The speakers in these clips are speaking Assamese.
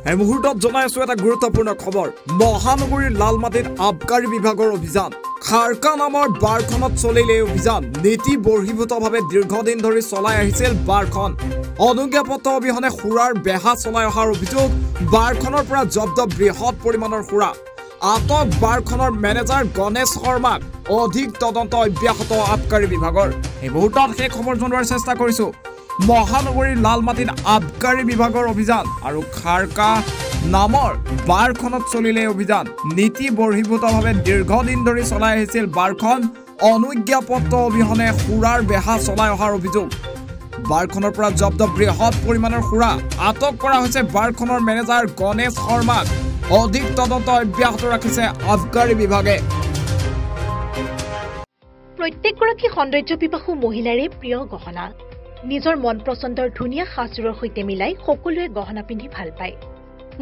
এই মুহূৰ্তত জনাই আছো এটা গুৰুত্বপূৰ্ণ খবৰ মহানগৰীৰ লালমাটিত আবকাৰী বিভাগৰ অভিযান খাৰকা নামৰ বাৰখনত চলিলে অভিযান নীতি বৰ্হিভূতভাৱে দীৰ্ঘদিন ধৰি চলাই আহিছিল বাৰখন অনুজ্ঞাপত্ৰ অবিহনে খুৰাৰ বেহা চলাই অহাৰ অভিযোগ বাৰখনৰ পৰা জব্দ বৃহৎ পৰিমাণৰ খুৰা আটক বাৰখনৰ মেনেজাৰ গণেশ শৰ্মাক অধিক তদন্ত অব্যাহত আবকাৰী বিভাগৰ এই মুহূৰ্তত সেই খবৰ জনোৱাৰ চেষ্টা কৰিছো মহানগৰীৰ লালমাটিত আবকাৰী বিভাগৰ অভিযান আৰু খাৰকা নামৰ বাৰখনত চলিলে অভিযান নীতি বৰ্হিভূতভাৱে দীৰ্ঘদিন ধৰি চলাই আহিছিল বাৰখন অনুজ্ঞাপত্ৰ অবিহনে খুৰাৰ বেহা চলাই অহাৰ অভিযোগ বাৰখনৰ পৰা জব্দ বৃহৎ পৰিমাণৰ খুৰা আটক কৰা হৈছে বাৰখনৰ মেনেজাৰ গণেশ শৰ্মাক অধিক তদন্ত অব্যাহত ৰাখিছে আবকাৰী বিভাগে প্ৰত্যেকগৰাকী সৌন্দৰ্য পিপাসু মহিলাৰে প্ৰিয় গহনা নিজৰ মন পছন্দৰ ধুনীয়া সাজযোৰৰ সৈতে মিলাই সকলোৱে গহনা পিন্ধি ভাল পায়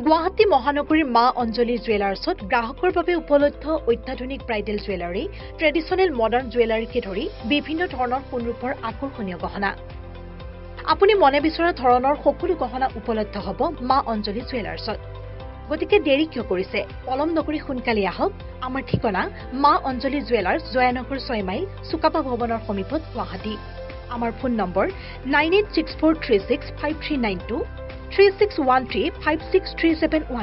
গুৱাহাটী মহানগৰীৰ মা অঞ্জলি জুৱেলাৰ্ছত গ্ৰাহকৰ বাবে উপলব্ধ অত্যাধুনিক ব্ৰাইডেল জুৱেলাৰী ট্ৰেডিশ্যনেল মডাৰ্ণ জুৱেলাৰীকে ধৰি বিভিন্ন ধৰণৰ সোণৰূপৰ আকৰ্ষণীয় গহনা আপুনি মনে বিচৰা ধৰণৰ সকলো গহনা উপলব্ধ হ'ব মা অঞ্জলি জুৱেলাৰ্ছত গতিকে দেৰি কিয় কৰিছে পলম নকৰি সোনকালে আহক আমাৰ ঠিকনা মা অঞ্জলি জুৱেলাৰ্ছ জয়ানগৰ 6 মাইল চুকাপা ভৱনৰ সমীপত গুৱাহাটী আমাৰ ফোন নম্বৰ 9864365392 36135637